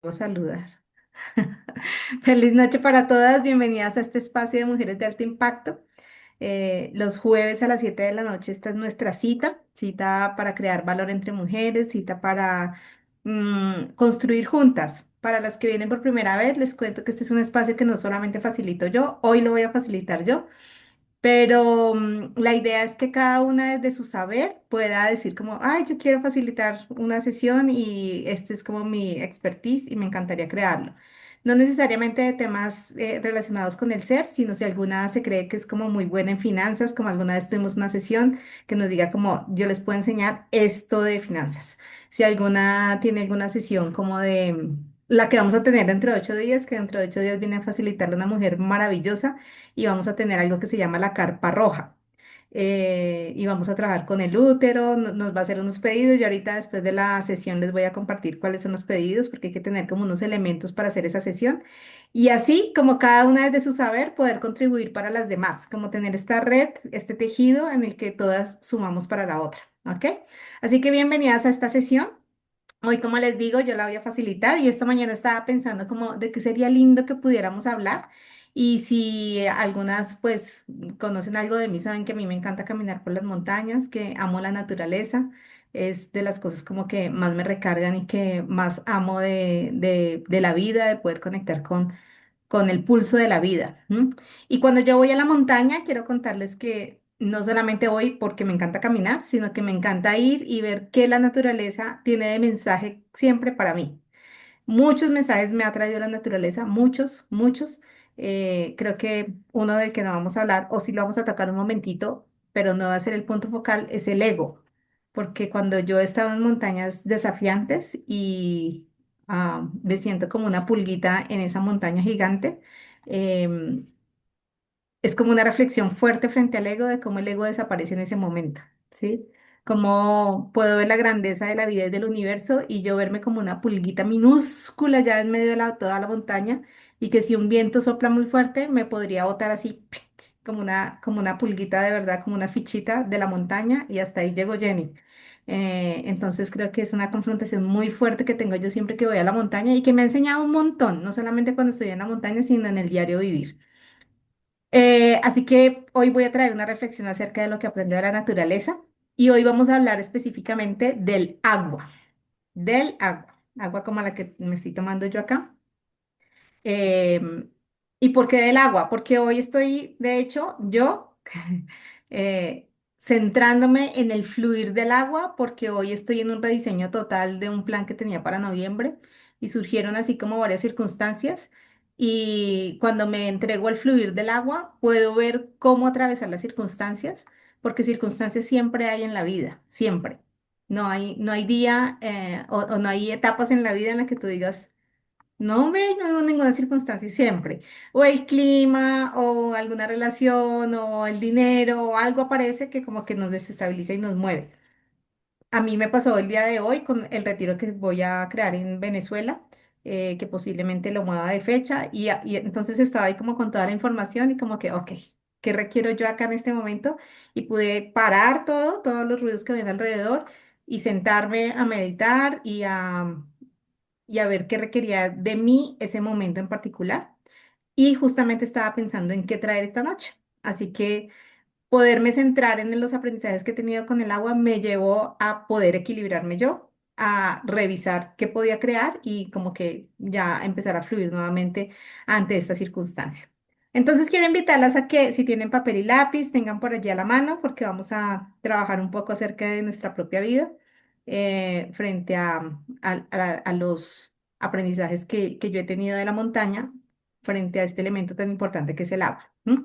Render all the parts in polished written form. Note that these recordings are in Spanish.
Puedo saludar. Feliz noche para todas, bienvenidas a este espacio de Mujeres de Alto Impacto. Los jueves a las 7 de la noche esta es nuestra cita para crear valor entre mujeres, cita para construir juntas. Para las que vienen por primera vez, les cuento que este es un espacio que no solamente facilito yo, hoy lo voy a facilitar yo. Pero la idea es que cada una desde su saber pueda decir como, ay, yo quiero facilitar una sesión y este es como mi expertise y me encantaría crearlo. No necesariamente de temas relacionados con el ser, sino si alguna se cree que es como muy buena en finanzas, como alguna vez tuvimos una sesión que nos diga como, yo les puedo enseñar esto de finanzas. Si alguna tiene alguna sesión como de la que vamos a tener dentro de 8 días, que dentro de 8 días viene a facilitarle a una mujer maravillosa y vamos a tener algo que se llama la carpa roja. Y vamos a trabajar con el útero, nos va a hacer unos pedidos y ahorita después de la sesión les voy a compartir cuáles son los pedidos porque hay que tener como unos elementos para hacer esa sesión y así como cada una desde su saber poder contribuir para las demás, como tener esta red, este tejido en el que todas sumamos para la otra, ¿ok? Así que bienvenidas a esta sesión. Hoy, como les digo, yo la voy a facilitar y esta mañana estaba pensando como de qué sería lindo que pudiéramos hablar y si algunas pues conocen algo de mí, saben que a mí me encanta caminar por las montañas, que amo la naturaleza, es de las cosas como que más me recargan y que más amo de la vida, de poder conectar con el pulso de la vida. ¿M? Y cuando yo voy a la montaña, quiero contarles que no solamente voy porque me encanta caminar, sino que me encanta ir y ver qué la naturaleza tiene de mensaje siempre para mí. Muchos mensajes me ha traído la naturaleza, muchos, muchos. Creo que uno del que no vamos a hablar, o si lo vamos a tocar un momentito, pero no va a ser el punto focal, es el ego. Porque cuando yo he estado en montañas desafiantes y me siento como una pulguita en esa montaña gigante, em, es como una reflexión fuerte frente al ego de cómo el ego desaparece en ese momento, ¿sí? Cómo puedo ver la grandeza de la vida y del universo y yo verme como una pulguita minúscula ya en medio de toda la montaña y que si un viento sopla muy fuerte me podría botar así ¡pic! Como una pulguita de verdad, como una fichita de la montaña y hasta ahí llegó Jenny. Entonces creo que es una confrontación muy fuerte que tengo yo siempre que voy a la montaña y que me ha enseñado un montón, no solamente cuando estoy en la montaña, sino en el diario vivir. Así que hoy voy a traer una reflexión acerca de lo que aprendo de la naturaleza y hoy vamos a hablar específicamente del agua como la que me estoy tomando yo acá. Em, ¿Y por qué del agua? Porque hoy estoy, de hecho, yo centrándome en el fluir del agua, porque hoy estoy en un rediseño total de un plan que tenía para noviembre y surgieron así como varias circunstancias. Y cuando me entrego al fluir del agua, puedo ver cómo atravesar las circunstancias, porque circunstancias siempre hay en la vida, siempre. No hay día o no hay etapas en la vida en las que tú digas no, ve, no hubo ninguna circunstancia siempre. O el clima, o alguna relación, o el dinero, o algo aparece que como que nos desestabiliza y nos mueve. A mí me pasó el día de hoy con el retiro que voy a crear en Venezuela, que posiblemente lo mueva de fecha, y entonces estaba ahí como con toda la información y como que, ok, ¿qué requiero yo acá en este momento? Y pude parar todo, todos los ruidos que ven alrededor, y sentarme a meditar y a ver qué requería de mí ese momento en particular. Y justamente estaba pensando en qué traer esta noche. Así que poderme centrar en los aprendizajes que he tenido con el agua me llevó a poder equilibrarme yo, a revisar qué podía crear y como que ya empezar a fluir nuevamente ante esta circunstancia. Entonces quiero invitarlas a que si tienen papel y lápiz, tengan por allí a la mano porque vamos a trabajar un poco acerca de nuestra propia vida frente a los aprendizajes que yo he tenido de la montaña frente a este elemento tan importante que es el agua. ¿M?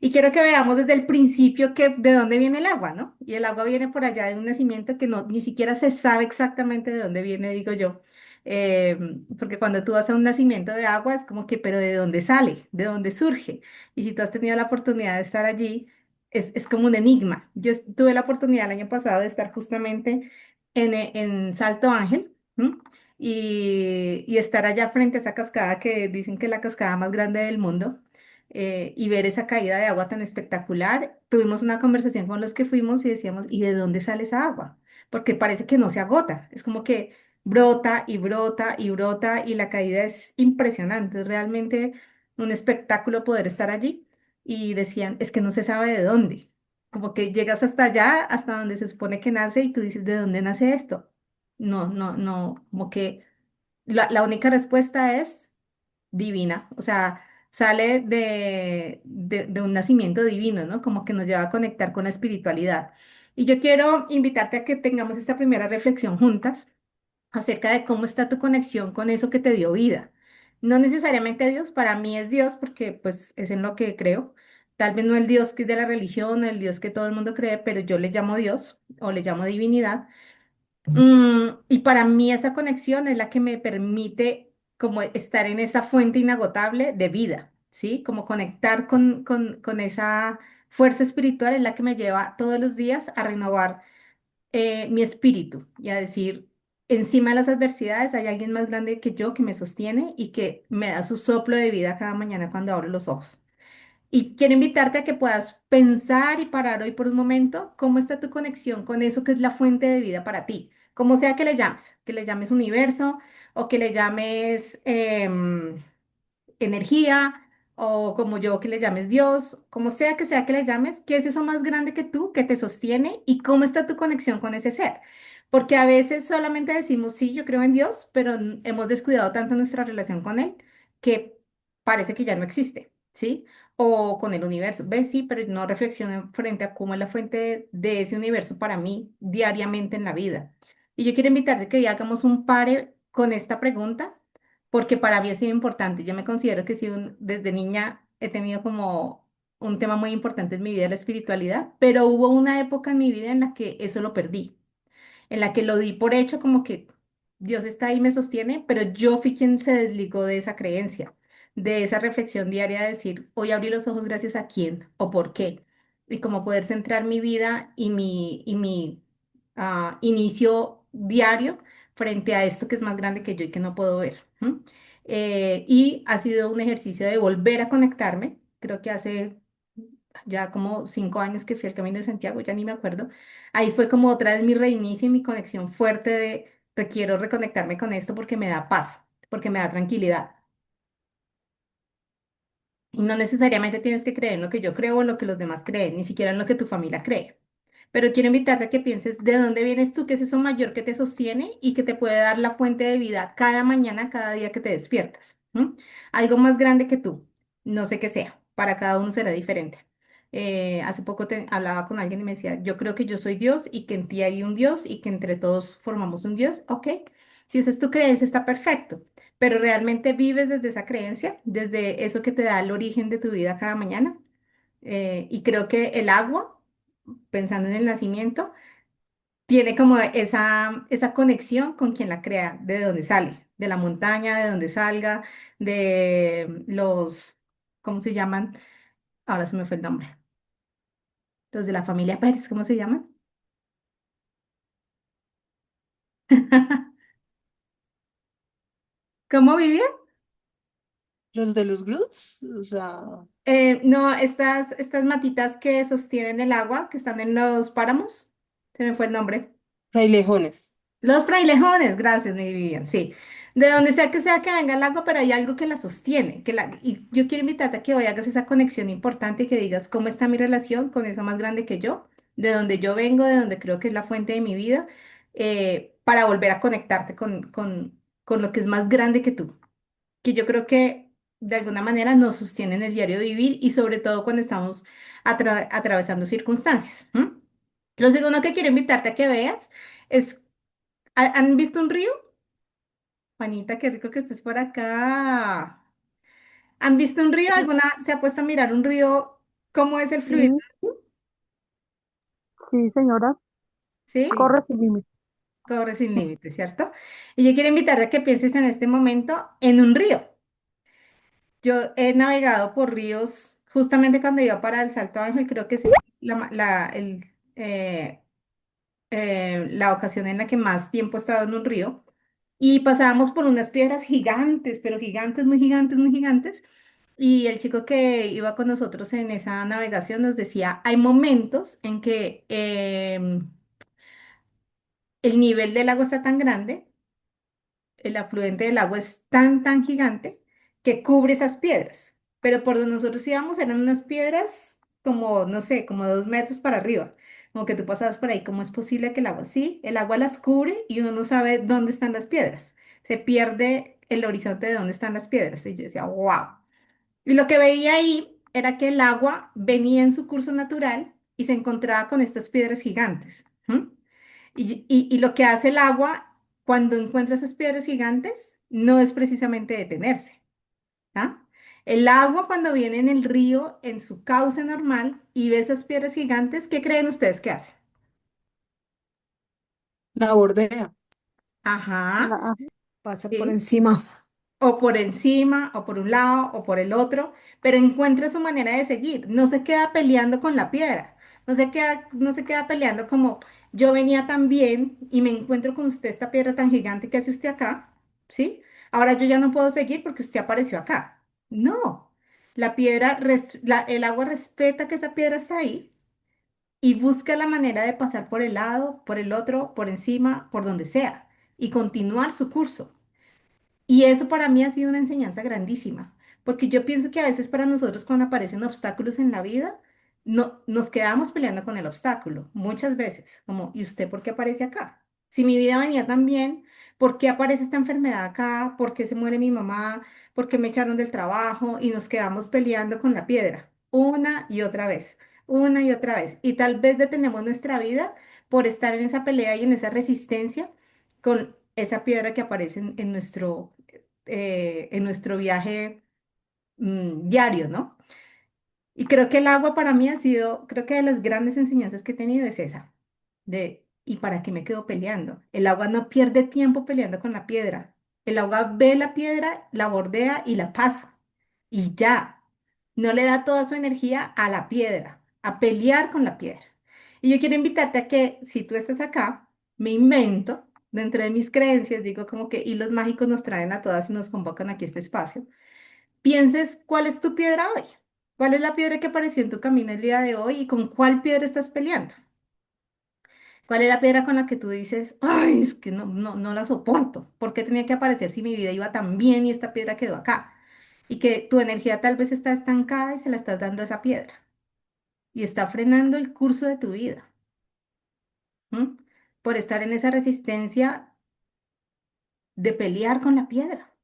Y quiero que veamos desde el principio de dónde viene el agua, ¿no? Y el agua viene por allá de un nacimiento que no, ni siquiera se sabe exactamente de dónde viene, digo yo. Eh, Porque cuando tú vas a un nacimiento de agua es como que, pero ¿de dónde sale? ¿De dónde surge? Y si tú has tenido la oportunidad de estar allí, es como un enigma. Yo tuve la oportunidad el año pasado de estar justamente en Salto Ángel. ¿M? Y estar allá frente a esa cascada que dicen que es la cascada más grande del mundo y ver esa caída de agua tan espectacular. Tuvimos una conversación con los que fuimos y decíamos, ¿y de dónde sale esa agua? Porque parece que no se agota. Es como que brota y brota y brota y la caída es impresionante, es realmente un espectáculo poder estar allí. Y decían, es que no se sabe de dónde, como que llegas hasta allá, hasta donde se supone que nace y tú dices, ¿de dónde nace esto? No, no, no, como que la única respuesta es divina, o sea, sale de un nacimiento divino, ¿no? Como que nos lleva a conectar con la espiritualidad. Y yo quiero invitarte a que tengamos esta primera reflexión juntas acerca de cómo está tu conexión con eso que te dio vida. No necesariamente Dios, para mí es Dios porque pues es en lo que creo. Tal vez no el Dios que es de la religión o el Dios que todo el mundo cree, pero yo le llamo Dios o le llamo divinidad. Y para mí esa conexión es la que me permite como estar en esa fuente inagotable de vida, ¿sí? Como conectar con esa fuerza espiritual es la que me lleva todos los días a renovar mi espíritu y a decir, encima de las adversidades hay alguien más grande que yo que me sostiene y que me da su soplo de vida cada mañana cuando abro los ojos. Y quiero invitarte a que puedas pensar y parar hoy por un momento cómo está tu conexión con eso que es la fuente de vida para ti, como sea que le llames universo o que le llames energía o como yo que le llames Dios, como sea que le llames, ¿qué es eso más grande que tú que te sostiene y cómo está tu conexión con ese ser? Porque a veces solamente decimos, sí, yo creo en Dios, pero hemos descuidado tanto nuestra relación con Él que parece que ya no existe, ¿sí? O con el universo. ¿Ves? Sí, pero no reflexiono frente a cómo es la fuente de ese universo para mí diariamente en la vida. Y yo quiero invitarte a que hoy hagamos un pare con esta pregunta porque para mí ha sido importante. Yo me considero que sí, desde niña he tenido como un tema muy importante en mi vida, la espiritualidad, pero hubo una época en mi vida en la que eso lo perdí, en la que lo di por hecho como que Dios está ahí, me sostiene, pero yo fui quien se desligó de esa creencia, de esa reflexión diaria de decir, hoy abrí los ojos gracias a quién o por qué, y cómo poder centrar mi vida y mi inicio diario frente a esto que es más grande que yo y que no puedo ver. ¿M? Y ha sido un ejercicio de volver a conectarme, creo que hace ya como 5 años que fui al Camino de Santiago, ya ni me acuerdo. Ahí fue como otra vez mi reinicio y mi conexión fuerte de requiero reconectarme con esto porque me da paz, porque me da tranquilidad. Y no necesariamente tienes que creer en lo que yo creo o en lo que los demás creen, ni siquiera en lo que tu familia cree. Pero quiero invitarte a que pienses de dónde vienes tú, qué es eso mayor que te sostiene y que te puede dar la fuente de vida cada mañana, cada día que te despiertas. ¿M? Algo más grande que tú, no sé qué sea, para cada uno será diferente. Hace poco hablaba con alguien y me decía, yo creo que yo soy Dios y que en ti hay un Dios y que entre todos formamos un Dios. Ok, si esa es tu creencia, está perfecto, pero realmente vives desde esa creencia, desde eso que te da el origen de tu vida cada mañana. Y creo que el agua, pensando en el nacimiento, tiene como esa conexión con quien la crea, de dónde sale, de la montaña, de donde salga, de los, ¿cómo se llaman? Ahora se me fue el nombre. Los de la familia Pérez, ¿cómo se llaman? ¿Cómo vivían? Los de los glúteos, o sea, No, estas matitas que sostienen el agua, que están en los páramos, se me fue el nombre. frailejones. Los frailejones, gracias, mi Vivian, sí. De donde sea que venga el agua, pero hay algo que la sostiene. Y yo quiero invitarte a que hoy hagas esa conexión importante y que digas cómo está mi relación con eso más grande que yo, de donde yo vengo, de donde creo que es la fuente de mi vida, para volver a conectarte con lo que es más grande que tú, que yo creo que de alguna manera nos sostiene en el diario vivir y sobre todo cuando estamos atravesando circunstancias. ¿M? Lo segundo que quiero invitarte a que veas es, ¿han visto un río? Juanita, qué rico que estés por acá. ¿Han visto un río? ¿Alguna se ha puesto a mirar un río? ¿Cómo es el fluir? Sí, sí, señora, ¿Sí? corre sin límite. Corre sin límites, ¿cierto? Y yo quiero invitarte a que pienses en este momento en un río. Yo he navegado por ríos justamente cuando iba para el Salto Ángel, creo que es la ocasión en la que más tiempo he estado en un río. Y pasábamos por unas piedras gigantes, pero gigantes, muy gigantes, muy gigantes. Y el chico que iba con nosotros en esa navegación nos decía, hay momentos en que el nivel del agua está tan grande el afluente del agua es tan gigante que cubre esas piedras. Pero por donde nosotros íbamos eran unas piedras como, no sé, como 2 metros para arriba. Como que tú pasabas por ahí, ¿cómo es posible que el agua sí? El agua las cubre y uno no sabe dónde están las piedras. Se pierde el horizonte de dónde están las piedras. Y yo decía, wow. Y lo que veía ahí era que el agua venía en su curso natural y se encontraba con estas piedras gigantes. ¿M? Y lo que hace el agua cuando encuentra esas piedras gigantes no es precisamente detenerse. ¿Ah? El agua cuando viene en el río en su cauce normal y ve esas piedras gigantes, ¿qué creen ustedes que hace? La bordea. Ajá, Ajá. Pasa por sí. encima. O por encima, o por un lado, o por el otro, pero encuentra su manera de seguir. No se queda peleando con la piedra. No se queda peleando como yo venía tan bien y me encuentro con usted esta piedra tan gigante que hace usted acá, ¿sí? Ahora yo ya no puedo seguir porque usted apareció acá. No. El agua respeta que esa piedra está ahí y busca la manera de pasar por el lado, por el otro, por encima, por donde sea y continuar su curso. Y eso para mí ha sido una enseñanza grandísima, porque yo pienso que a veces para nosotros cuando aparecen obstáculos en la vida, no, nos quedamos peleando con el obstáculo, muchas veces, como, ¿y usted por qué aparece acá? Si mi vida venía tan bien, ¿por qué aparece esta enfermedad acá? ¿Por qué se muere mi mamá? ¿Por qué me echaron del trabajo? Y nos quedamos peleando con la piedra, una y otra vez, una y otra vez. Y tal vez detenemos nuestra vida por estar en esa pelea y en esa resistencia con esa piedra que aparece en nuestro viaje diario, ¿no? Y creo que el agua para mí ha sido, creo que de las grandes enseñanzas que he tenido es esa, ¿y para qué me quedo peleando? El agua no pierde tiempo peleando con la piedra. El agua ve la piedra, la bordea y la pasa. Y ya, no le da toda su energía a la piedra, a pelear con la piedra. Y yo quiero invitarte a que si tú estás acá, me invento, dentro de mis creencias, digo como que hilos mágicos nos traen a todas y nos convocan aquí a este espacio. Pienses cuál es tu piedra hoy. ¿Cuál es la piedra que apareció en tu camino el día de hoy y con cuál piedra estás peleando? ¿Cuál es la piedra con la que tú dices, ay, es que no la soporto? ¿Por qué tenía que aparecer si mi vida iba tan bien y esta piedra quedó acá? Y que tu energía tal vez está estancada y se la estás dando a esa piedra y está frenando el curso de tu vida, ¿m? Por estar en esa resistencia de pelear con la piedra.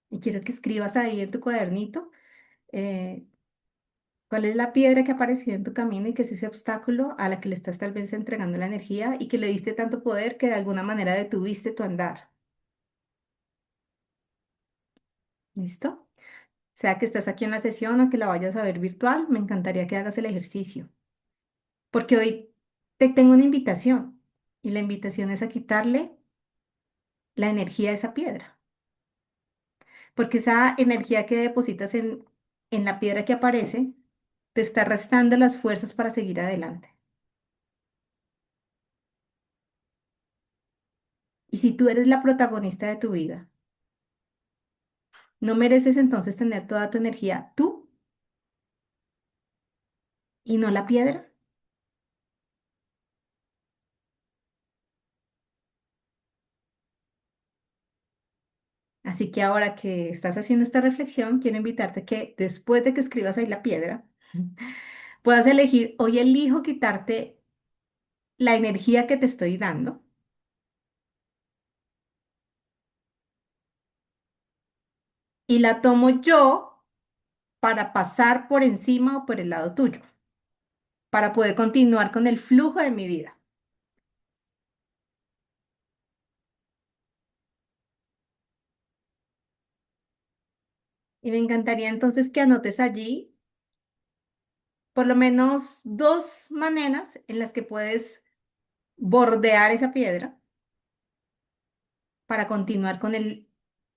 Y quiero que escribas ahí en tu cuadernito eh, cuál es la piedra que apareció en tu camino y que es ese obstáculo a la que le estás tal vez entregando la energía y que le diste tanto poder que de alguna manera detuviste tu andar. ¿Listo? Sea que estás aquí en la sesión o que la vayas a ver virtual, me encantaría que hagas el ejercicio, porque hoy te tengo una invitación y la invitación es a quitarle la energía a esa piedra, porque esa energía que depositas en la piedra que aparece te está restando las fuerzas para seguir adelante. Y si tú eres la protagonista de tu vida, ¿no mereces entonces tener toda tu energía tú y no la piedra? Así que ahora que estás haciendo esta reflexión, quiero invitarte a que después de que escribas ahí la piedra, puedas elegir, hoy elijo quitarte la energía que te estoy dando y la tomo yo para pasar por encima o por el lado tuyo, para poder continuar con el flujo de mi vida. Y me encantaría entonces que anotes allí por lo menos 2 maneras en las que puedes bordear esa piedra para continuar con el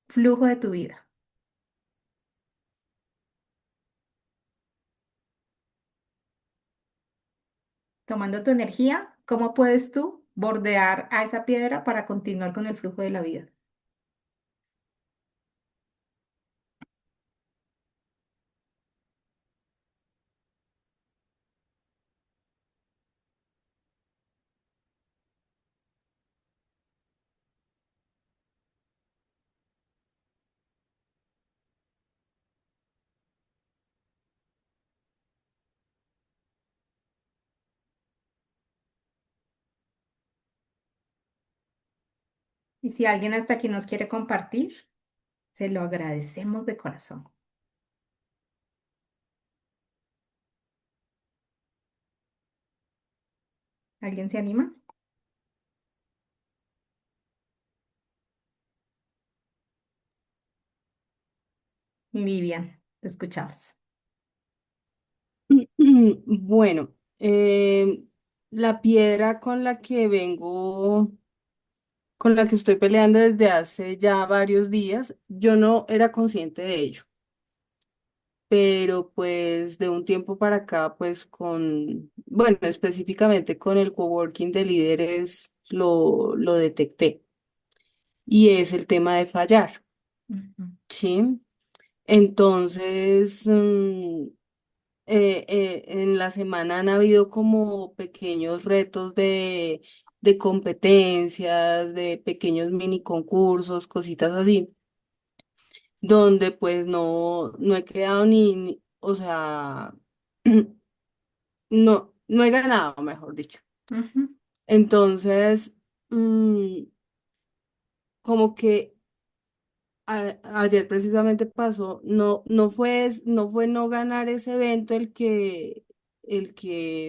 flujo de tu vida. Tomando tu energía, ¿cómo puedes tú bordear a esa piedra para continuar con el flujo de la vida? Y si alguien hasta aquí nos quiere compartir, se lo agradecemos de corazón. ¿Alguien se anima? Vivian, te escuchamos. Bueno, la piedra con la que vengo, con la que estoy peleando desde hace ya varios días, yo no era consciente de ello, pero pues de un tiempo para acá, pues bueno, específicamente con el coworking de líderes lo detecté y es el tema de fallar, Ujú, ¿sí? Entonces, en la semana han habido como pequeños retos de competencias, de pequeños mini concursos, cositas así, donde pues no he quedado o sea, no he ganado, mejor dicho. ujú, Entonces, mm, como que ayer precisamente pasó, no fue no ganar ese evento el que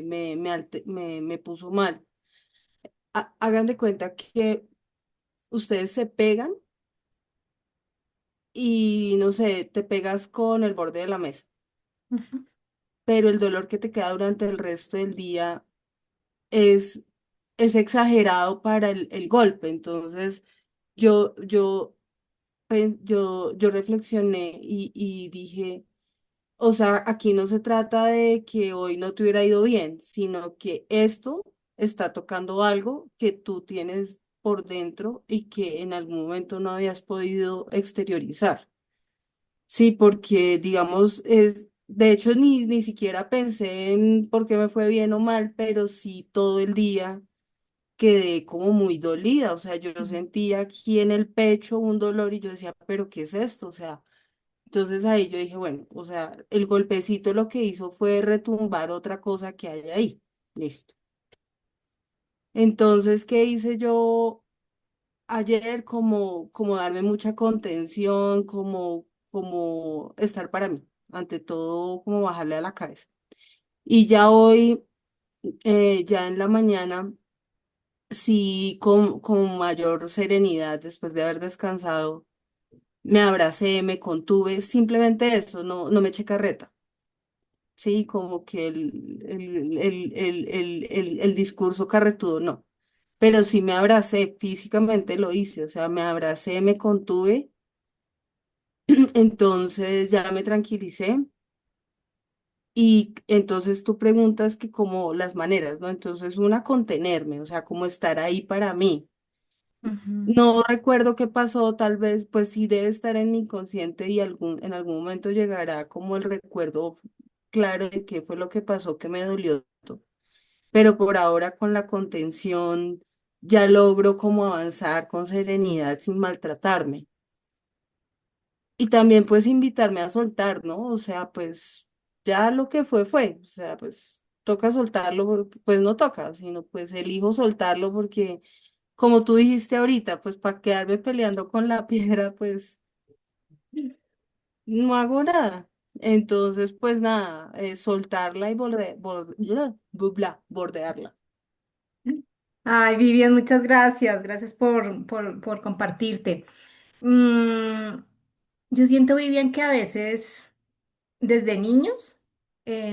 me puso mal. Hagan de cuenta que ustedes se pegan y no sé, te pegas con el borde de la mesa, ujú, pero el dolor que te queda durante el resto del día es, es exagerado para el golpe. Entonces, yo reflexioné y dije, o sea, aquí no se trata de que hoy no te hubiera ido bien, sino que esto está tocando algo que tú tienes por dentro y que en algún momento no habías podido exteriorizar. Sí, porque digamos, de hecho ni siquiera pensé en por qué me fue bien o mal, pero sí todo el día quedé como muy dolida, o sea, yo sentía aquí en el pecho un dolor y yo decía, pero ¿qué es esto? O sea, entonces ahí yo dije, bueno, o sea, el golpecito lo que hizo fue retumbar otra cosa que hay ahí. Listo. Entonces, ¿qué hice yo ayer? Como darme mucha contención, como estar para mí, ante todo, como bajarle a la cabeza. Y ya hoy, ya en la mañana, sí, con mayor serenidad, después de haber descansado, me abracé, me contuve, simplemente eso, no me eché carreta. Sí, como que el discurso carretudo no, pero sí me abracé, físicamente lo hice, o sea, me abracé, me contuve, entonces ya me tranquilicé y entonces tú preguntas que como las maneras, ¿no? Entonces una, contenerme, o sea, como estar ahí para mí. ujú, No recuerdo qué pasó, tal vez, pues sí debe estar en mi inconsciente y en algún momento llegará como el recuerdo claro de qué fue lo que pasó que me dolió. Pero por ahora con la contención ya logro como avanzar con serenidad sin maltratarme. Y también pues invitarme a soltar, ¿no? O sea, pues ya lo que fue, o sea, pues toca soltarlo, pues no toca, sino pues elijo soltarlo porque como tú dijiste ahorita, pues para quedarme peleando con la piedra, pues no hago nada. Entonces, pues nada, soltarla y bordearla. Ay, Vivian, muchas gracias. Gracias por compartirte. Mm, yo siento, Vivian, que a veces desde niños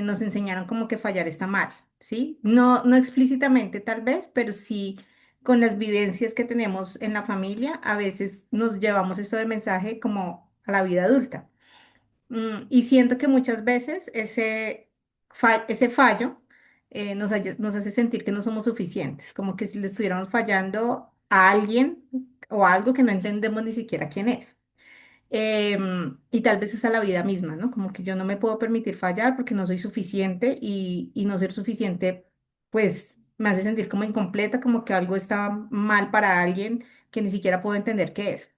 nos enseñaron como que fallar está mal, ¿sí? No explícitamente tal vez, pero sí con las vivencias que tenemos en la familia, a veces nos llevamos esto de mensaje como a la vida adulta. Y siento que muchas veces ese fallo nos hace sentir que no somos suficientes, como que si le estuviéramos fallando a alguien o a algo que no entendemos ni siquiera quién es. Y tal vez es a la vida misma, ¿no? Como que yo no me puedo permitir fallar porque no soy suficiente y no ser suficiente, pues me hace sentir como incompleta, como que algo está mal para alguien que ni siquiera puedo entender qué es.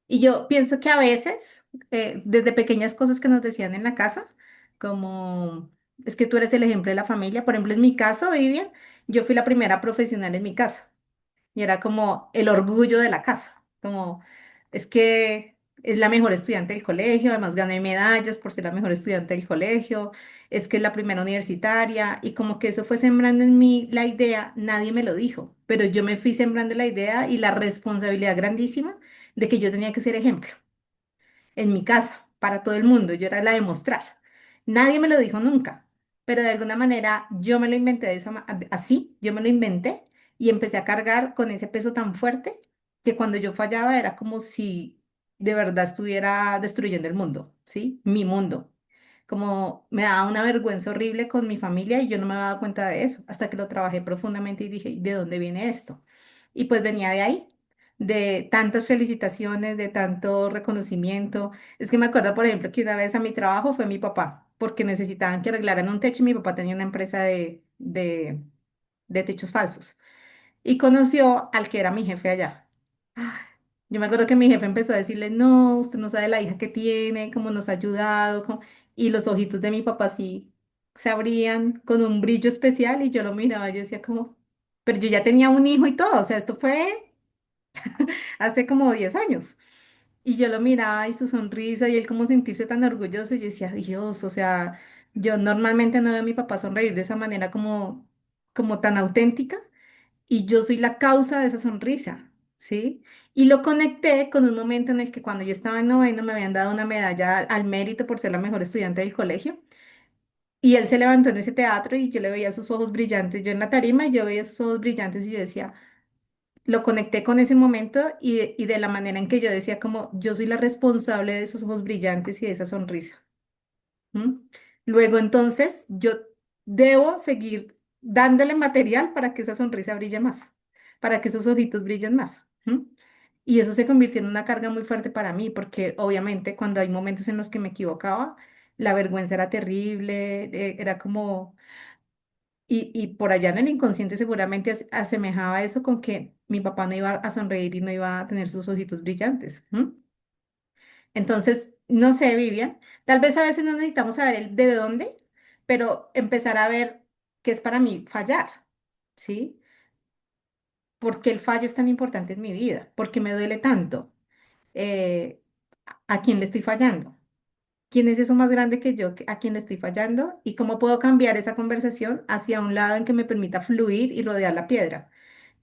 Y yo pienso que a veces, desde pequeñas cosas que nos decían en la casa, como es que tú eres el ejemplo de la familia, por ejemplo, en mi caso, Vivian, yo fui la primera profesional en mi casa. y era como el orgullo de la casa, como es que es la mejor estudiante del colegio, además gané medallas por ser la mejor estudiante del colegio, es que es la primera universitaria y como que eso fue sembrando en mí la idea, nadie me lo dijo, pero yo me fui sembrando la idea y la responsabilidad grandísima de que yo tenía que ser ejemplo en mi casa, para todo el mundo. Yo era la de mostrar. Nadie me lo dijo nunca, pero de alguna manera yo me lo inventé de esa así, yo me lo inventé y empecé a cargar con ese peso tan fuerte que cuando yo fallaba era como si de verdad estuviera destruyendo el mundo, ¿sí? Mi mundo. Como me daba una vergüenza horrible con mi familia y yo no me daba cuenta de eso, hasta que lo trabajé profundamente y dije, ¿de dónde viene esto? Y pues venía de ahí, de tantas felicitaciones, de tanto reconocimiento. Es que me acuerdo, por ejemplo, que una vez a mi trabajo fue mi papá, porque necesitaban que arreglaran un techo y mi papá tenía una empresa de techos falsos. Y conoció al que era mi jefe allá. Yo me acuerdo que mi jefe empezó a decirle, no, usted no sabe la hija que tiene, cómo nos ha ayudado. Y los ojitos de mi papá sí se abrían con un brillo especial y yo lo miraba y yo decía como, pero yo ya tenía un hijo y todo, o sea, esto fue hace como 10 años. Y yo lo miraba y su sonrisa y él como sentirse tan orgulloso. Y yo decía, Dios, o sea, yo normalmente no veo a mi papá sonreír de esa manera como tan auténtica y yo soy la causa de esa sonrisa, ¿sí? Y lo conecté con un momento en el que cuando yo estaba en noveno me habían dado una medalla al mérito por ser la mejor estudiante del colegio. Y él se levantó en ese teatro y yo le veía sus ojos brillantes, yo en la tarima y yo veía sus ojos brillantes y yo decía, lo conecté con ese momento y de la manera en que yo decía como yo soy la responsable de esos ojos brillantes y de esa sonrisa. ¿M? Luego entonces yo debo seguir dándole material para que esa sonrisa brille más, para que esos ojitos brillen más. ¿M? Y eso se convirtió en una carga muy fuerte para mí, porque obviamente cuando hay momentos en los que me equivocaba, la vergüenza era terrible, era como, y por allá en el inconsciente seguramente asemejaba eso con que mi papá no iba a sonreír y no iba a tener sus ojitos brillantes. ¿M? Entonces, no sé, Vivian, tal vez a veces no necesitamos saber el de dónde, pero empezar a ver qué es para mí fallar, ¿sí? ¿Por qué el fallo es tan importante en mi vida? ¿Por qué me duele tanto? ¿A quién le estoy fallando? ¿Quién es eso más grande que yo a quien le estoy fallando? ¿Y cómo puedo cambiar esa conversación hacia un lado en que me permita fluir y rodear la piedra?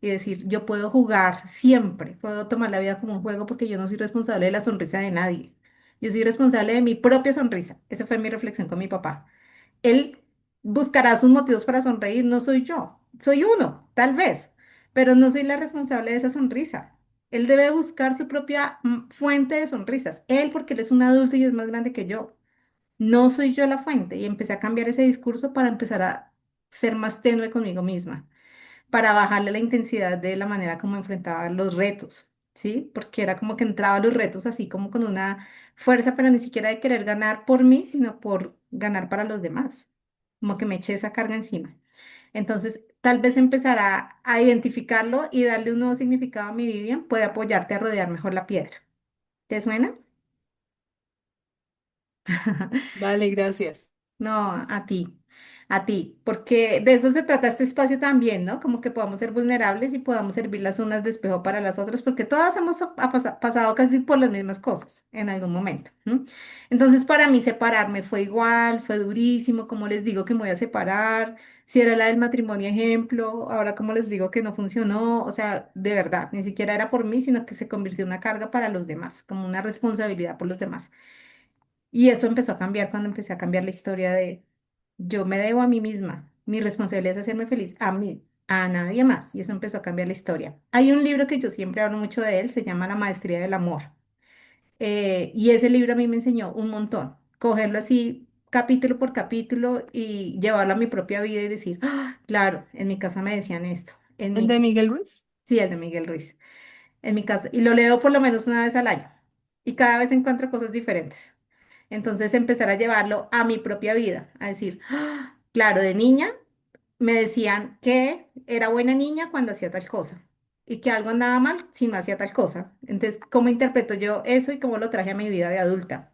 Y decir, yo puedo jugar siempre, puedo tomar la vida como un juego porque yo no soy responsable de la sonrisa de nadie. Yo soy responsable de mi propia sonrisa. Esa fue mi reflexión con mi papá. Él buscará sus motivos para sonreír, no soy yo. Soy uno, tal vez, pero no soy la responsable de esa sonrisa. Él debe buscar su propia fuente de sonrisas. Él, porque él es un adulto y es más grande que yo. No soy yo la fuente. Y empecé a cambiar ese discurso para empezar a ser más tenue conmigo misma, para bajarle la intensidad de la manera como enfrentaba los retos, ¿sí? Porque era como que entraba a los retos así como con una fuerza, pero ni siquiera de querer ganar por mí, sino por ganar para los demás, como que me eché esa carga encima. Entonces, tal vez empezar a identificarlo y darle un nuevo significado a mi Vivian puede apoyarte a rodear mejor la piedra. ¿Te suena? Vale, gracias. No, a ti, porque de eso se trata este espacio también, ¿no? Como que podamos ser vulnerables y podamos servir las unas de espejo para las otras, porque todas hemos pasado casi por las mismas cosas en algún momento. ¿M? Entonces, para mí separarme fue igual, fue durísimo, como les digo que me voy a separar, si era la del matrimonio ejemplo, ahora como les digo que no funcionó, o sea, de verdad, ni siquiera era por mí, sino que se convirtió en una carga para los demás, como una responsabilidad por los demás. Y eso empezó a cambiar cuando empecé a cambiar la historia de yo me debo a mí misma, mi responsabilidad es hacerme feliz a mí, a nadie más. Y eso empezó a cambiar la historia. Hay un libro que yo siempre hablo mucho de él, se llama La Maestría del Amor. Y ese libro a mí me enseñó un montón, cogerlo así capítulo por capítulo y llevarlo a mi propia vida y decir, "Ah, claro, en mi casa me decían esto, en ¿El mi, de Miguel Ruiz? sí, el de Miguel Ruiz, en mi casa, y lo leo por lo menos una vez al año y cada vez encuentro cosas diferentes. Entonces empezar a llevarlo a mi propia vida, a decir, "Ah, claro, de niña me decían que era buena niña cuando hacía tal cosa y que algo andaba mal si no hacía tal cosa. Entonces, ¿cómo interpreto yo eso y cómo lo traje a mi vida de adulta?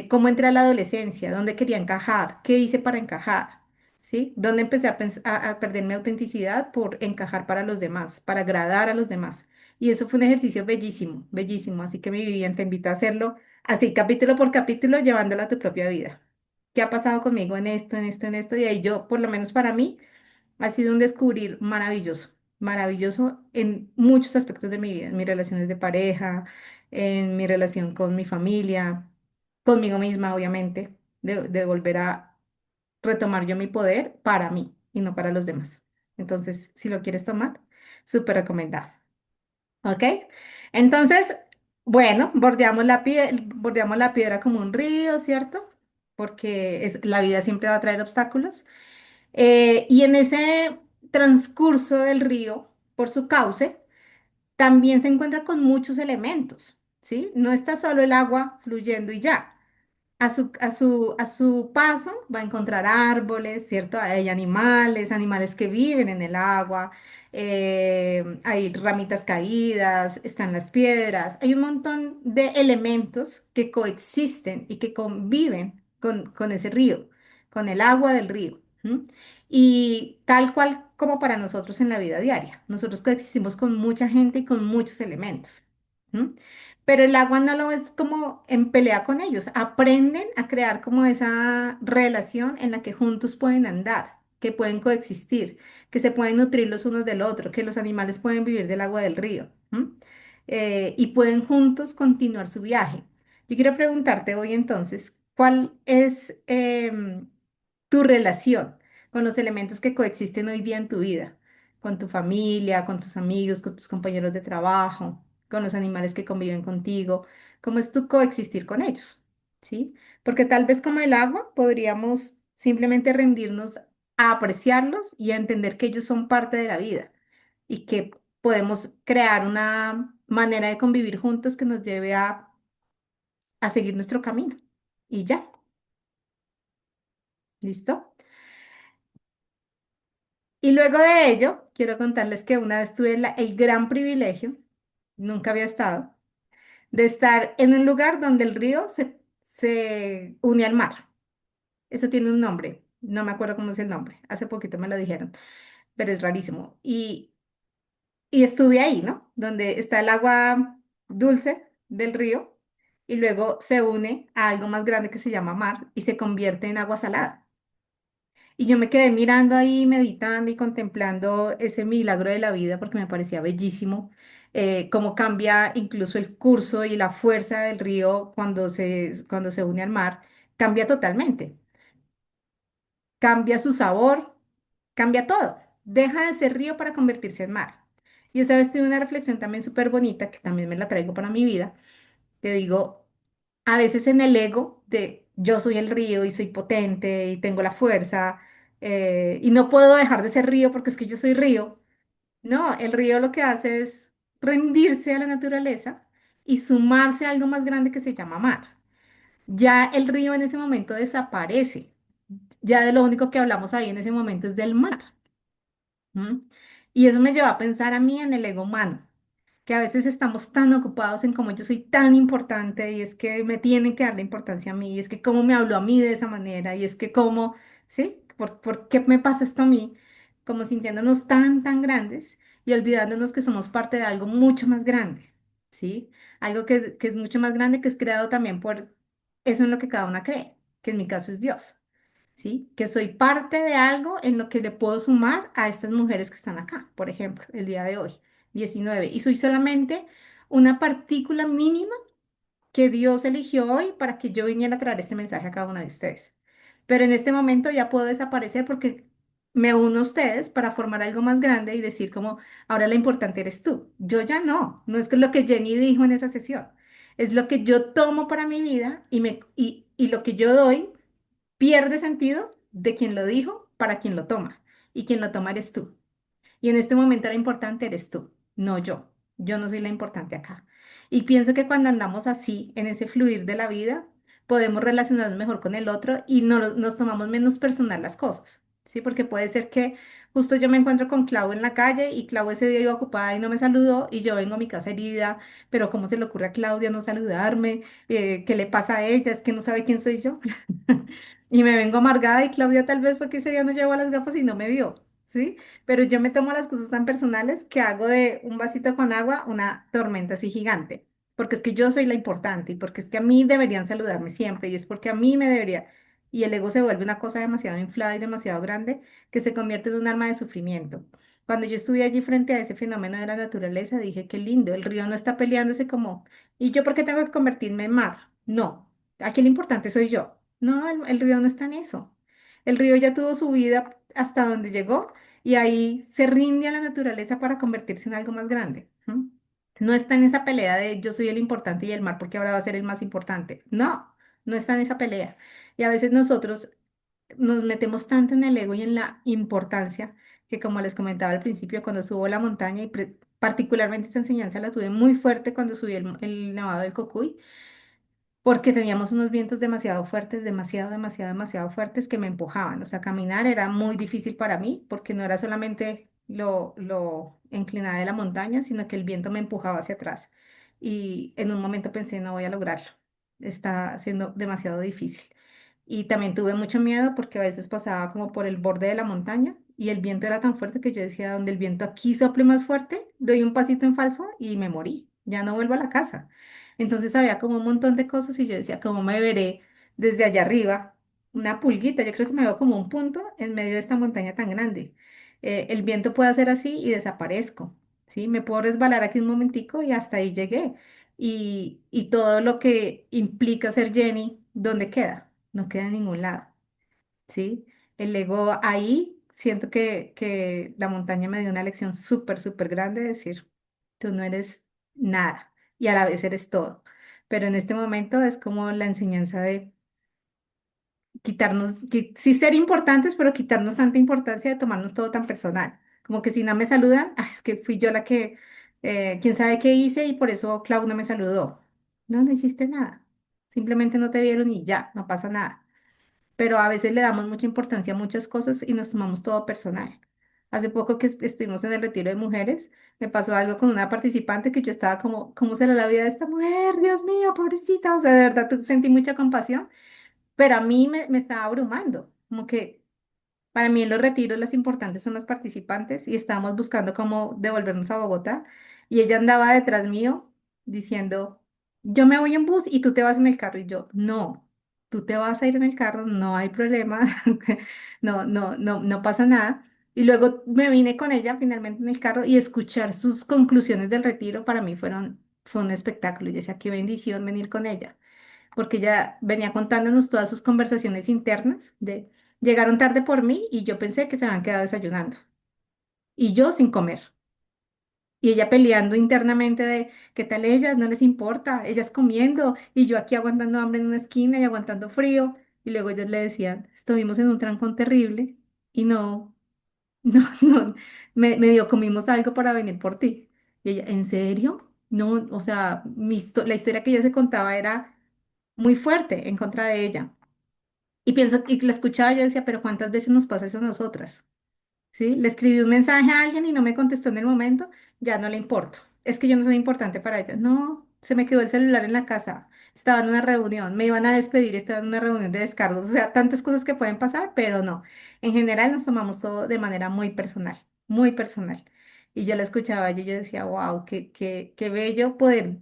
¿Cómo entré a la adolescencia? ¿Dónde quería encajar? ¿Qué hice para encajar? ¿sí? Donde empecé a perder mi autenticidad por encajar para los demás, para agradar a los demás. Y eso fue un ejercicio bellísimo, bellísimo. Así que mi Vivian te invito a hacerlo así, capítulo por capítulo, llevándolo a tu propia vida. ¿Qué ha pasado conmigo en esto, en esto, en esto? Y ahí yo, por lo menos para mí, ha sido un descubrir maravilloso, maravilloso en muchos aspectos de mi vida, en mis relaciones de pareja, en mi relación con mi familia, conmigo misma, obviamente, de volver a retomar yo mi poder para mí y no para los demás. Entonces, si lo quieres tomar, súper recomendado. ¿Ok? Entonces, bueno, bordeamos la piedra como un río, ¿cierto? Porque la vida siempre va a traer obstáculos. Y en ese transcurso del río, por su cauce, también se encuentra con muchos elementos, ¿sí? No está solo el agua fluyendo y ya. A su paso va a encontrar árboles, ¿cierto? Hay animales, animales que viven en el agua, hay ramitas caídas, están las piedras, hay un montón de elementos que coexisten y que conviven con ese río, con el agua del río. ¿M? Y tal cual como para nosotros en la vida diaria, nosotros coexistimos con mucha gente y con muchos elementos. ¿M? Pero el agua no lo ves como en pelea con ellos. Aprenden a crear como esa relación en la que juntos pueden andar, que pueden coexistir, que se pueden nutrir los unos del otro, que los animales pueden vivir del agua del río. ¿M? Y pueden juntos continuar su viaje. Yo quiero preguntarte hoy entonces, ¿cuál es tu relación con los elementos que coexisten hoy día en tu vida? Con tu familia, con tus amigos, con tus compañeros de trabajo, con los animales que conviven contigo, cómo es tu coexistir con ellos, ¿sí? Porque tal vez como el agua podríamos simplemente rendirnos a apreciarlos y a entender que ellos son parte de la vida y que podemos crear una manera de convivir juntos que nos lleve a seguir nuestro camino. Y ya, ¿listo? Y luego de ello, quiero contarles que una vez tuve el gran privilegio, nunca había estado, de estar en un lugar donde el río se une al mar. Eso tiene un nombre, no me acuerdo cómo es el nombre, hace poquito me lo dijeron, pero es rarísimo. Y estuve ahí, ¿no? Donde está el agua dulce del río y luego se une a algo más grande que se llama mar y se convierte en agua salada. Y yo me quedé mirando ahí, meditando y contemplando ese milagro de la vida porque me parecía bellísimo, cómo cambia incluso el curso y la fuerza del río cuando se une al mar, cambia totalmente, cambia su sabor, cambia todo, deja de ser río para convertirse en mar. Y esa vez tuve una reflexión también súper bonita que también me la traigo para mi vida, que digo, a veces en el ego de yo soy el río y soy potente y tengo la fuerza y no puedo dejar de ser río porque es que yo soy río. No, el río lo que hace es rendirse a la naturaleza y sumarse a algo más grande que se llama mar. Ya el río en ese momento desaparece. Ya de lo único que hablamos ahí en ese momento es del mar. ¿M? Y eso me lleva a pensar a mí en el ego humano, que a veces estamos tan ocupados en cómo yo soy tan importante y es que me tienen que dar la importancia a mí, y es que cómo me habló a mí de esa manera, y es que cómo, ¿sí? ¿Por qué me pasa esto a mí? Como sintiéndonos tan, tan grandes y olvidándonos que somos parte de algo mucho más grande, ¿sí? Algo que es mucho más grande, que es creado también por eso en lo que cada una cree, que en mi caso es Dios. ¿Sí? Que soy parte de algo en lo que le puedo sumar a estas mujeres que están acá, por ejemplo, el día de hoy, 19. Y soy solamente una partícula mínima que Dios eligió hoy para que yo viniera a traer este mensaje a cada una de ustedes. Pero en este momento ya puedo desaparecer porque me uno a ustedes para formar algo más grande y decir como, ahora lo importante eres tú. Yo ya no, no es que lo que Jenny dijo en esa sesión, es lo que yo tomo para mi vida y lo que yo doy pierde sentido de quien lo dijo para quien lo toma. Y quien lo toma eres tú. Y en este momento la importante eres tú, no yo. Yo no soy la importante acá. Y pienso que cuando andamos así, en ese fluir de la vida, podemos relacionarnos mejor con el otro y no nos tomamos menos personal las cosas. ¿Sí? Porque puede ser que justo yo me encuentro con Clau en la calle y Clau ese día iba ocupada y no me saludó y yo vengo a mi casa herida, pero ¿cómo se le ocurre a Claudia no saludarme? ¿Qué le pasa a ella? Es que no sabe quién soy yo. Y me vengo amargada y Claudia tal vez fue que ese día no llevó las gafas y no me vio, ¿sí? Pero yo me tomo las cosas tan personales que hago de un vasito con agua una tormenta así gigante, porque es que yo soy la importante y porque es que a mí deberían saludarme siempre y es porque a mí me debería. Y el ego se vuelve una cosa demasiado inflada y demasiado grande que se convierte en un arma de sufrimiento. Cuando yo estuve allí frente a ese fenómeno de la naturaleza, dije, qué lindo, el río no está peleándose como, ¿y yo por qué tengo que convertirme en mar? No, aquí lo importante soy yo. No, el río no está en eso. El río ya tuvo su vida hasta donde llegó y ahí se rinde a la naturaleza para convertirse en algo más grande. ¿M? No está en esa pelea de yo soy el importante y el mar porque ahora va a ser el más importante. No, no está en esa pelea. Y a veces nosotros nos metemos tanto en el ego y en la importancia que como les comentaba al principio, cuando subo la montaña y particularmente esta enseñanza la tuve muy fuerte cuando subí el Nevado del Cocuy porque teníamos unos vientos demasiado fuertes, demasiado fuertes que me empujaban. O sea, caminar era muy difícil para mí porque no era solamente lo inclinada de la montaña, sino que el viento me empujaba hacia atrás. Y en un momento pensé, no voy a lograrlo. Está siendo demasiado difícil. Y también tuve mucho miedo porque a veces pasaba como por el borde de la montaña y el viento era tan fuerte que yo decía, donde el viento aquí sople más fuerte, doy un pasito en falso y me morí. Ya no vuelvo a la casa. Entonces había como un montón de cosas y yo decía, ¿cómo me veré desde allá arriba? Una pulguita, yo creo que me veo como un punto en medio de esta montaña tan grande. El viento puede hacer así y desaparezco, ¿sí? Me puedo resbalar aquí un momentico y hasta ahí llegué. Y todo lo que implica ser Jenny, ¿dónde queda? No queda en ningún lado, ¿sí? El ego ahí, siento que la montaña me dio una lección súper grande de decir, tú no eres nada y a la vez eres todo. Pero en este momento es como la enseñanza de quitarnos, sí ser importantes, pero quitarnos tanta importancia de tomarnos todo tan personal. Como que si no me saludan, "Ay, es que fui yo la que, quién sabe qué hice y por eso Clau no me saludó. No, no hiciste nada. Simplemente no te vieron y ya, no pasa nada. Pero a veces le damos mucha importancia a muchas cosas y nos tomamos todo personal. Hace poco que estuvimos en el retiro de mujeres, me pasó algo con una participante que yo estaba como, ¿cómo será la vida de esta mujer? Dios mío, pobrecita. O sea, de verdad sentí mucha compasión, pero a mí me estaba abrumando. Como que para mí en los retiros las importantes son los participantes y estábamos buscando cómo devolvernos a Bogotá y ella andaba detrás mío diciendo, yo me voy en bus y tú te vas en el carro y yo, no, tú te vas a ir en el carro, no hay problema, no pasa nada. Y luego me vine con ella finalmente en el carro y escuchar sus conclusiones del retiro para mí fue un espectáculo. Yo decía, qué bendición venir con ella porque ella venía contándonos todas sus conversaciones internas de llegaron tarde por mí y yo pensé que se habían quedado desayunando y yo sin comer. Y ella peleando internamente de qué tal ellas, no les importa, ellas comiendo y yo aquí aguantando hambre en una esquina y aguantando frío. Y luego ellas le decían, estuvimos en un trancón terrible y no, no, medio comimos algo para venir por ti. Y ella, ¿en serio? No, o sea, la historia que ella se contaba era muy fuerte en contra de ella. Y pienso, y la escuchaba, yo decía, pero ¿cuántas veces nos pasa eso a nosotras? ¿Sí? Le escribí un mensaje a alguien y no me contestó en el momento, ya no le importo. Es que yo no soy importante para ella. No, se me quedó el celular en la casa. Estaba en una reunión, me iban a despedir, estaba en una reunión de descargos. O sea, tantas cosas que pueden pasar, pero no. En general nos tomamos todo de manera muy personal, muy personal. Y yo la escuchaba a ella y yo decía, wow, qué bello poder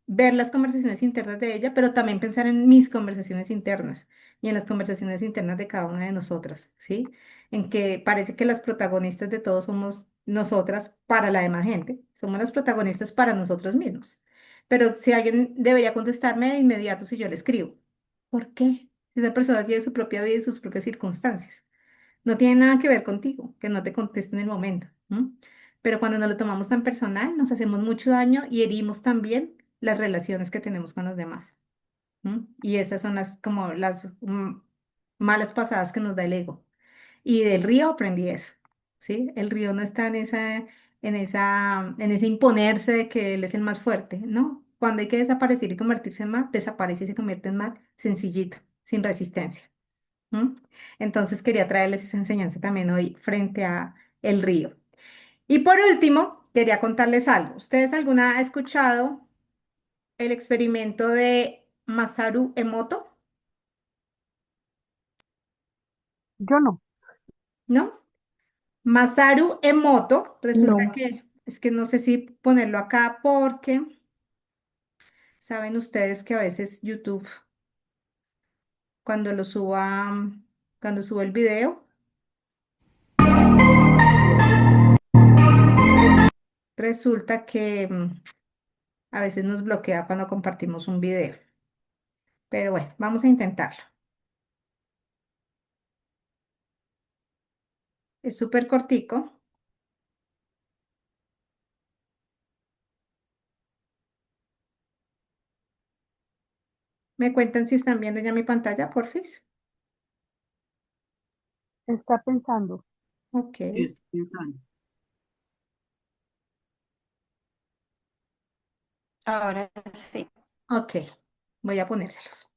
ver las conversaciones internas de ella, pero también pensar en mis conversaciones internas y en las conversaciones internas de cada una de nosotras, ¿sí? En que parece que las protagonistas de todo somos nosotras para la demás gente, somos las protagonistas para nosotros mismos. Pero si alguien debería contestarme de inmediato si yo le escribo, ¿por qué? Si esa persona tiene su propia vida y sus propias circunstancias. No tiene nada que ver contigo, que no te conteste en el momento. ¿M? Pero cuando nos lo tomamos tan personal, nos hacemos mucho daño y herimos también las relaciones que tenemos con los demás. ¿M? Y esas son las como las malas pasadas que nos da el ego. Y del río aprendí eso, ¿sí? El río no está en ese imponerse de que él es el más fuerte, ¿no? Cuando hay que desaparecer y convertirse en mar, desaparece y se convierte en mar sencillito, sin resistencia. ¿m? Entonces quería traerles esa enseñanza también hoy frente a el río. Y por último, quería contarles algo. ¿Ustedes alguna ha escuchado el experimento de Masaru Emoto? Yo no. ¿No? Masaru Emoto, resulta No. que es que no sé si ponerlo acá porque saben ustedes que a veces YouTube, cuando lo suba, cuando subo el video, resulta que a veces nos bloquea cuando compartimos un video. Pero bueno, vamos a intentarlo. Es súper cortico. ¿Me cuentan si están viendo ya mi pantalla, porfis? Está pensando. Ok, Estoy pensando. Ahora sí. ok. Voy a ponérselos.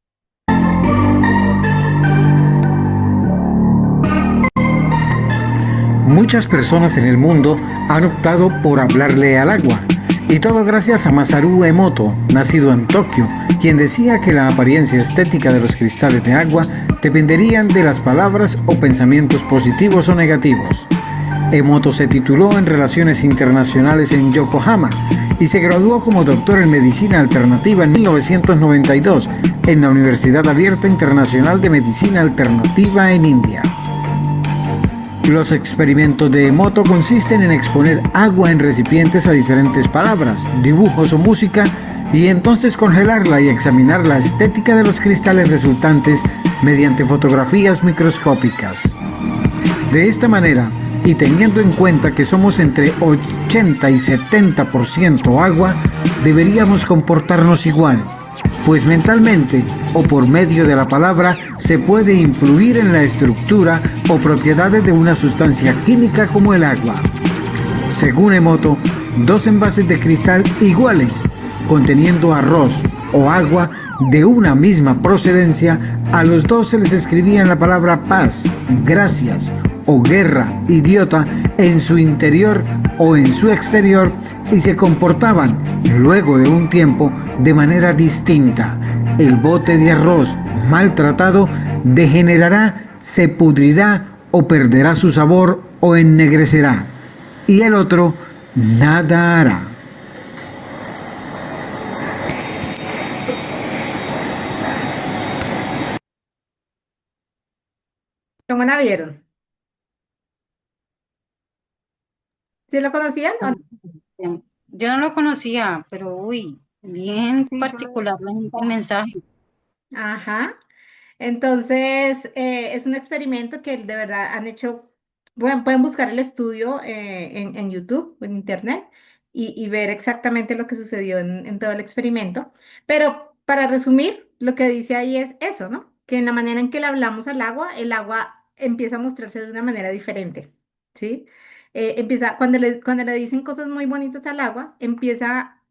Muchas personas en el mundo han optado por hablarle al agua, y todo gracias a Masaru Emoto, nacido en Tokio, quien decía que la apariencia estética de los cristales de agua dependerían de las palabras o pensamientos positivos o negativos. Emoto se tituló en Relaciones Internacionales en Yokohama y se graduó como doctor en Medicina Alternativa en 1992 en la Universidad Abierta Internacional de Medicina Alternativa en India. Los experimentos de Emoto consisten en exponer agua en recipientes a diferentes palabras, dibujos o música y entonces congelarla y examinar la estética de los cristales resultantes mediante fotografías microscópicas. De esta manera, y teniendo en cuenta que somos entre 80 y 70% agua, deberíamos comportarnos igual, pues mentalmente o por medio de la palabra se puede influir en la estructura o propiedades de una sustancia química como el agua. Según Emoto, dos envases de cristal iguales, conteniendo arroz o agua de una misma procedencia, a los dos se les escribían la palabra paz, gracias o guerra, idiota, en su interior o en su exterior y se comportaban, luego de un tiempo, de manera distinta. El bote de arroz maltratado degenerará, se pudrirá o perderá su sabor o ennegrecerá, y el otro nada hará. ¿Cómo la vieron? ¿Sí lo conocían o no? Bien. Yo no lo conocía, pero uy, bien Sí, yo lo he particular el escuchado. mensaje. Ajá. Entonces, es un experimento que de verdad han hecho, bueno, pueden buscar el estudio en YouTube, en Internet, y ver exactamente lo que sucedió en todo el experimento. Pero para resumir, lo que dice ahí es eso, ¿no? Que en la manera en que le hablamos al agua, el agua empieza a mostrarse de una manera diferente, ¿sí? Empieza, cuando le dicen cosas muy bonitas al agua, empieza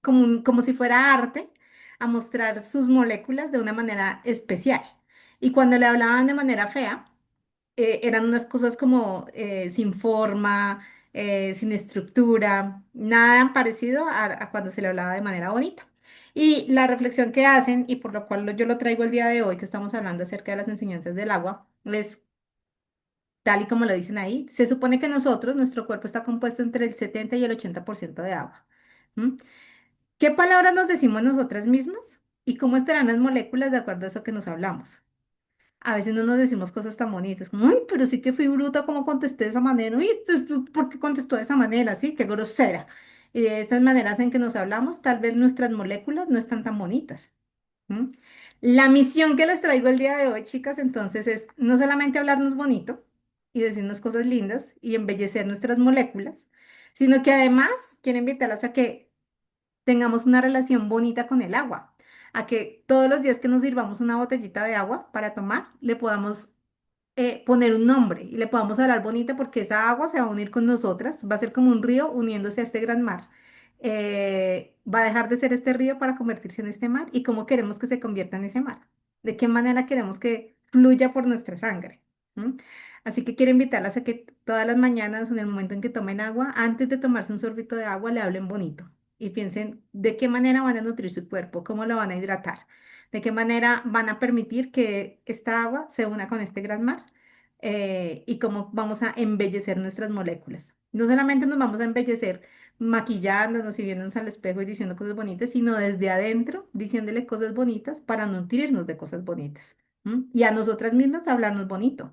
como, como si fuera arte, a mostrar sus moléculas de una manera especial. Y cuando le hablaban de manera fea, eran unas cosas como sin forma, sin estructura, nada parecido a cuando se le hablaba de manera bonita. Y la reflexión que hacen, y por lo cual yo lo traigo el día de hoy, que estamos hablando acerca de las enseñanzas del agua, es tal y como lo dicen ahí, se supone que nosotros, nuestro cuerpo está compuesto entre el 70 y el 80% de agua. ¿M? ¿Qué palabras nos decimos nosotras mismas? ¿Y cómo estarán las moléculas de acuerdo a eso que nos hablamos? A veces no nos decimos cosas tan bonitas, como, ay, pero sí que fui bruta, ¿cómo contesté de esa manera? Uy, ¿por qué contestó de esa manera? Sí, qué grosera. Y de esas maneras en que nos hablamos, tal vez nuestras moléculas no están tan bonitas. ¿M? La misión que les traigo el día de hoy, chicas, entonces es no solamente hablarnos bonito y decirnos cosas lindas y embellecer nuestras moléculas, sino que además quiero invitarlas a que tengamos una relación bonita con el agua, a que todos los días que nos sirvamos una botellita de agua para tomar, le podamos poner un nombre y le podamos hablar bonita porque esa agua se va a unir con nosotras, va a ser como un río uniéndose a este gran mar. Va a dejar de ser este río para convertirse en este mar y cómo queremos que se convierta en ese mar. ¿De qué manera queremos que fluya por nuestra sangre. ¿M? Así que quiero invitarlas a que todas las mañanas, en el momento en que tomen agua, antes de tomarse un sorbito de agua, le hablen bonito y piensen de qué manera van a nutrir su cuerpo, cómo lo van a hidratar, de qué manera van a permitir que esta agua se una con este gran mar, y cómo vamos a embellecer nuestras moléculas. No solamente nos vamos a embellecer maquillándonos y viéndonos al espejo y diciendo cosas bonitas, sino desde adentro diciéndole cosas bonitas para nutrirnos de cosas bonitas. ¿M? Y a nosotras mismas hablarnos bonito.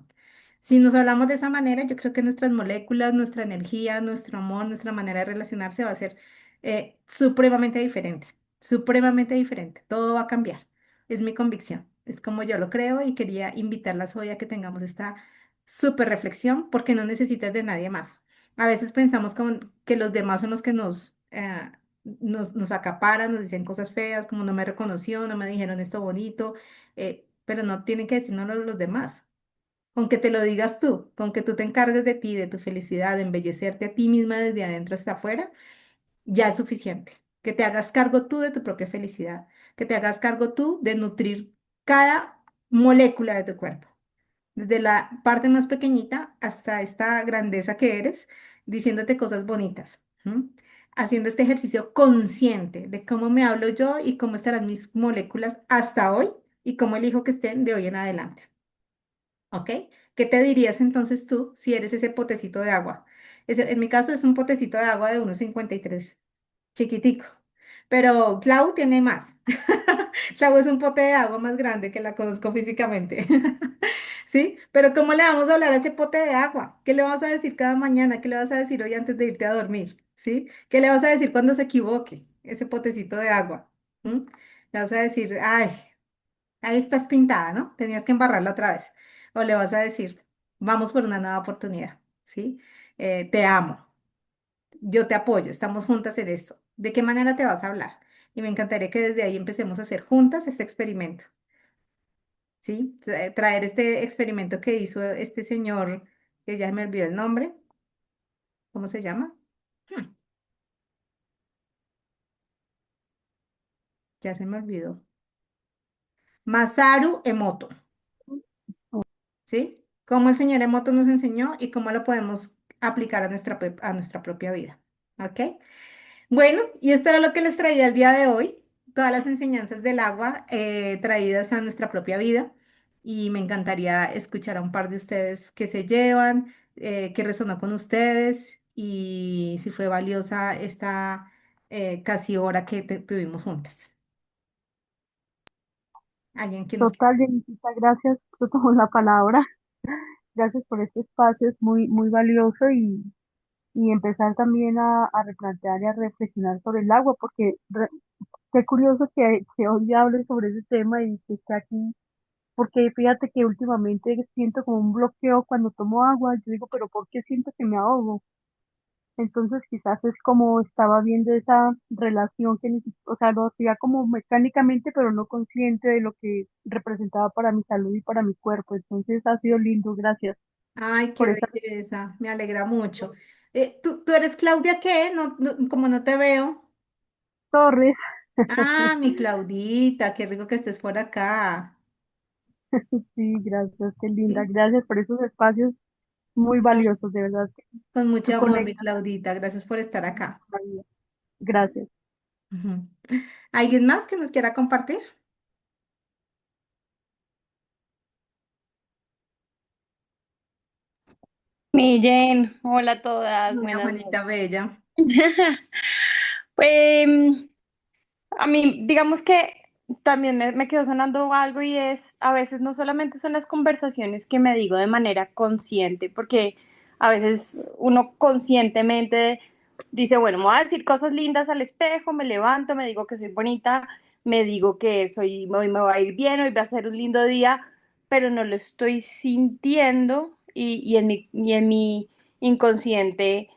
Si nos hablamos de esa manera, yo creo que nuestras moléculas, nuestra energía, nuestro amor, nuestra manera de relacionarse va a ser supremamente diferente, supremamente diferente. Todo va a cambiar. Es mi convicción. Es como yo lo creo y quería invitarlas hoy a que tengamos esta súper reflexión porque no necesitas de nadie más. A veces pensamos como que los demás son los que nos acaparan, nos dicen cosas feas, como no me reconoció, no me dijeron esto bonito, pero no tienen que decirnos los demás. Con que te lo digas tú, con que tú te encargues de ti, de tu felicidad, de embellecerte a ti misma desde adentro hasta afuera, ya es suficiente. Que te hagas cargo tú de tu propia felicidad, que te hagas cargo tú de nutrir cada molécula de tu cuerpo, desde la parte más pequeñita hasta esta grandeza que eres, diciéndote cosas bonitas, ¿m? Haciendo este ejercicio consciente de cómo me hablo yo y cómo estarán mis moléculas hasta hoy y cómo elijo que estén de hoy en adelante. ¿Ok? ¿Qué te dirías entonces tú si eres ese potecito de agua? En mi caso es un potecito de agua de 1,53, chiquitico. Pero Clau tiene más. Clau es un pote de agua más grande que la conozco físicamente. ¿Sí? Pero ¿cómo le vamos a hablar a ese pote de agua? ¿Qué le vas a decir cada mañana? ¿Qué le vas a decir hoy antes de irte a dormir? ¿Sí? ¿Qué le vas a decir cuando se equivoque ese potecito de agua? ¿Mm? Le vas a decir, ay, ahí estás pintada, ¿no? Tenías que embarrarla otra vez. O le vas a decir, vamos por una nueva oportunidad, ¿sí? Te amo, yo te apoyo, estamos juntas en esto. ¿De qué manera te vas a hablar? Y me encantaría que desde ahí empecemos a hacer juntas este experimento, ¿sí? Traer este experimento que hizo este señor, que ya me olvidó el nombre, ¿cómo se llama? Hmm, ya se me olvidó. Masaru Emoto, ¿sí? Cómo el señor Emoto nos enseñó y cómo lo podemos aplicar a a nuestra propia vida, ¿ok? Bueno, y esto era lo que les traía el día de hoy, todas las enseñanzas del agua traídas a nuestra propia vida. Y me encantaría escuchar a un par de ustedes que se llevan, qué resonó con ustedes y si fue valiosa esta casi hora que tuvimos juntas. ¿Alguien que nos... Total, Jenicita, gracias por tomar la palabra. Gracias por este espacio, es muy, muy valioso y empezar también a replantear y a reflexionar sobre el agua, porque qué curioso que hoy hable sobre ese tema y que esté aquí, porque fíjate que últimamente siento como un bloqueo cuando tomo agua. Yo digo, pero ¿por qué siento que me ahogo? Entonces quizás es como estaba viendo esa relación que o sea, lo hacía como mecánicamente, pero no consciente de lo que representaba para mi salud y para mi cuerpo. Entonces ha sido lindo, gracias Ay, qué por esta belleza, me alegra mucho. ¿Tú eres Claudia qué? No, como no te veo. torre. Ah, mi Claudita, qué rico que estés por acá. Sí, gracias, qué linda. ¿Sí? Gracias por esos espacios muy Con, valiosos, de verdad, con mucho que amor, mi conectan Claudita. Gracias por estar acá. con la vida. Gracias. Ujú. ¿Alguien más que nos quiera compartir? Millén, hola a todas, Hola, buenas Juanita noches. Bella. Pues a mí, digamos que también me quedó sonando algo y es, a veces no solamente son las conversaciones que me digo de manera consciente, porque a veces uno conscientemente dice, bueno, me voy a decir cosas lindas al espejo, me levanto, me digo que soy bonita, me digo que hoy me va a ir bien, hoy va a ser un lindo día, pero no lo estoy sintiendo y en mi inconsciente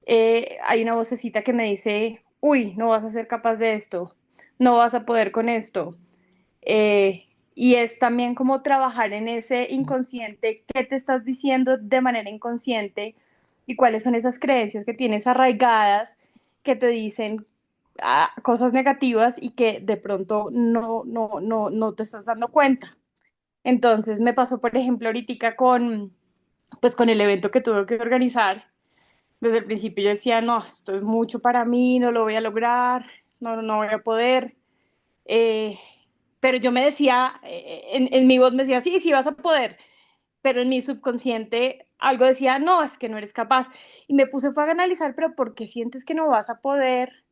hay una vocecita que me dice, uy, no vas a ser capaz de esto, no vas a poder con esto. Y es también como trabajar en ese inconsciente, qué te estás diciendo de manera inconsciente y cuáles son esas creencias que tienes arraigadas que te dicen cosas negativas y que de pronto no te estás dando cuenta. Entonces me pasó, por ejemplo, ahorita pues con el evento que tuve que organizar. Desde el principio yo decía, no, esto es mucho para mí, no lo voy a lograr, no voy a poder. Eh, pero yo me decía, en mi voz me decía, sí, sí vas a poder. Pero en mi subconsciente algo decía, no, es que no eres capaz. Y me puse fue a analizar, pero ¿por qué sientes que no vas a poder?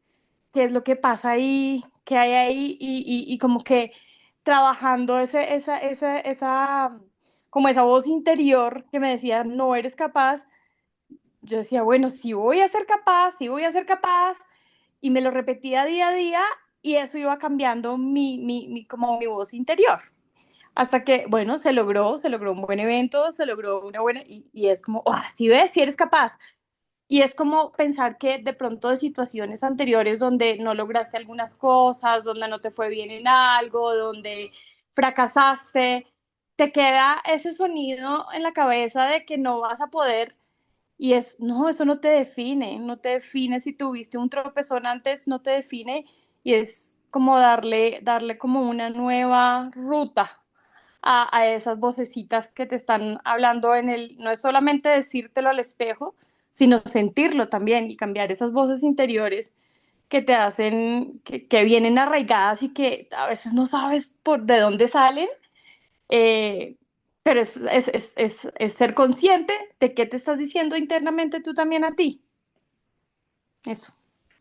¿Qué es lo que pasa ahí? ¿Qué hay ahí? Y como que trabajando como esa voz interior que me decía, no eres capaz, yo decía, bueno, sí voy a ser capaz, sí voy a ser capaz, y me lo repetía día a día, y eso iba cambiando como mi voz interior. Hasta que, bueno, se logró un buen evento, se logró una buena, y es como, oh, sí ves, sí eres capaz. Y es como pensar que de pronto de situaciones anteriores donde no lograste algunas cosas, donde no te fue bien en algo, donde fracasaste, te queda ese sonido en la cabeza de que no vas a poder y no, eso no te define, no te define si tuviste un tropezón antes, no te define y es como darle como una nueva ruta a esas vocecitas que te están hablando no es solamente decírtelo al espejo, sino sentirlo también y cambiar esas voces interiores que te hacen, que vienen arraigadas y que a veces no sabes de dónde salen, eh, pero es ser consciente de qué te estás diciendo internamente tú también a ti. Eso.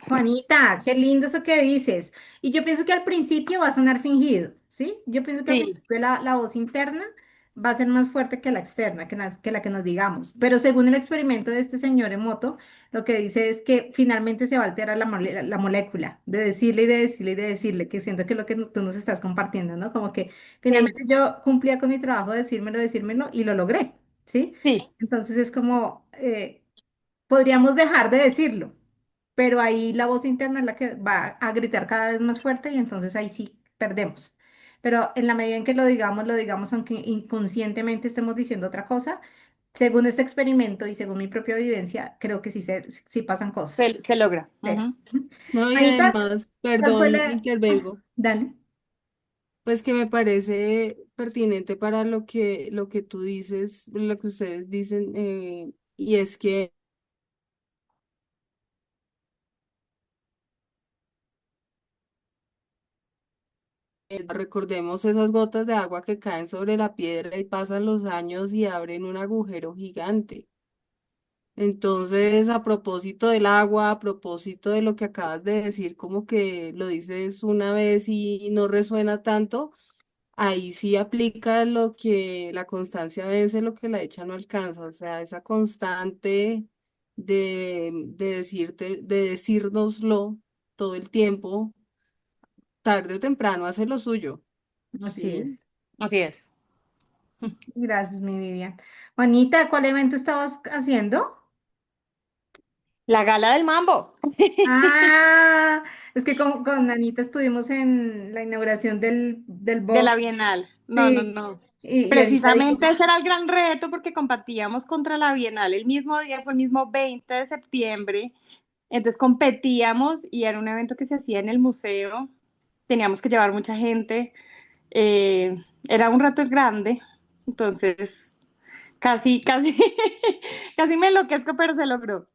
Juanita, qué lindo eso que dices. Y yo pienso que al principio va a sonar fingido, ¿sí? Yo pienso que al Sí, principio la voz interna va a ser más fuerte que la externa, que la que nos digamos. Pero según el experimento de este señor Emoto, lo que dice es que finalmente se va a alterar la molécula de decirle y de decirle y de decirle, que siento que es lo que tú nos estás compartiendo, ¿no? Como que sí, finalmente yo cumplía con mi trabajo de decírmelo y lo logré, ¿sí? sí, Entonces es como, podríamos dejar de decirlo, pero ahí la voz interna es la que va a gritar cada vez más fuerte y entonces ahí sí perdemos. Pero en la medida en que lo digamos aunque inconscientemente estemos diciendo otra cosa, según este experimento y según mi propia vivencia, creo que sí pasan cosas. se logra. Sí. Ujú. No, y Anita, además, ¿cuál fue perdón, la...? intervengo, Dale. pues que me parece pertinente para lo que tú dices, lo que ustedes dicen, y es que recordemos esas gotas de agua que caen sobre la piedra y pasan los años y abren un agujero gigante. Entonces, a propósito del agua, a propósito de lo que acabas de decir, como que lo dices una vez y no resuena tanto, ahí sí aplica lo que la constancia vence, lo que la hecha no alcanza. O sea, esa constante de decírnoslo todo el tiempo, tarde o temprano hace lo suyo. Así Sí. es. Así es. Gracias, mi Vivian. Juanita, ¿cuál evento estabas haciendo? La gala del mambo. Ah, es que con Anita estuvimos en la inauguración del De la box, Bienal. No, no, sí, no. y ahorita Precisamente digo, ese era el gran reto porque competíamos contra la Bienal. El mismo día fue el mismo 20 de septiembre. Entonces competíamos y era un evento que se hacía en el museo. Teníamos que llevar mucha gente. Era un reto grande. Entonces, casi, casi me enloquezco, pero se logró.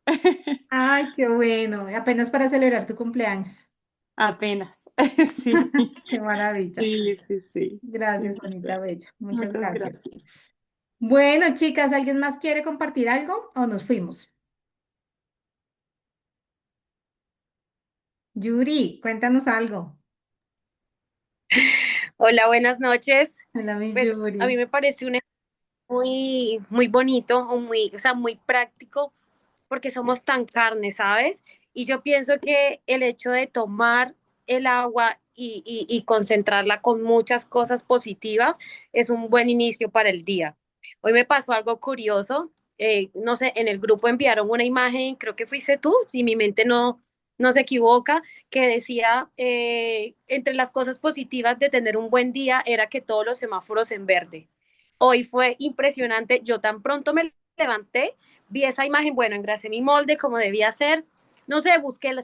ay, qué bueno, apenas para celebrar tu cumpleaños. Apenas. Sí, Qué maravilla. sí, sí, sí. Gracias, Juanita Bella, muchas Muchas gracias. gracias. Bueno, chicas, ¿alguien más quiere compartir algo o nos fuimos? Yuri, cuéntanos algo. Hola, buenas noches. Hola, mi Pues a mí Yuri. me parece un muy bonito o sea, muy práctico porque somos tan carne, ¿sabes? Y yo pienso que el hecho de tomar el agua y concentrarla con muchas cosas positivas es un buen inicio para el día. Hoy me pasó algo curioso. No sé, en el grupo enviaron una imagen, creo que fuiste tú, si mi mente no se equivoca, que decía, entre las cosas positivas de tener un buen día era que todos los semáforos en verde. Hoy fue impresionante, yo tan pronto me levanté, vi esa imagen, bueno, engrasé mi molde como debía ser, no sé,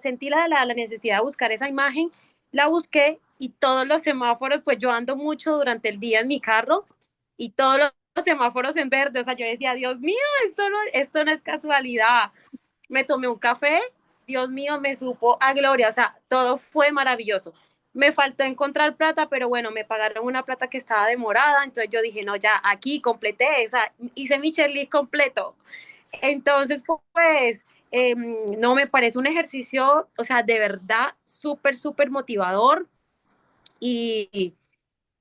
sentí la necesidad de buscar esa imagen, la busqué y todos los semáforos, pues yo ando mucho durante el día en mi carro y todos los semáforos en verde. O sea, yo decía, Dios mío, esto no es casualidad. Me tomé un café, Dios mío, me supo a gloria. O sea, todo fue maravilloso. Me faltó encontrar plata, pero bueno, me pagaron una plata que estaba demorada, entonces yo dije, no, ya aquí completé, o sea, hice mi checklist completo. Entonces, pues, no, me parece un ejercicio, o sea, de verdad, súper, súper motivador y,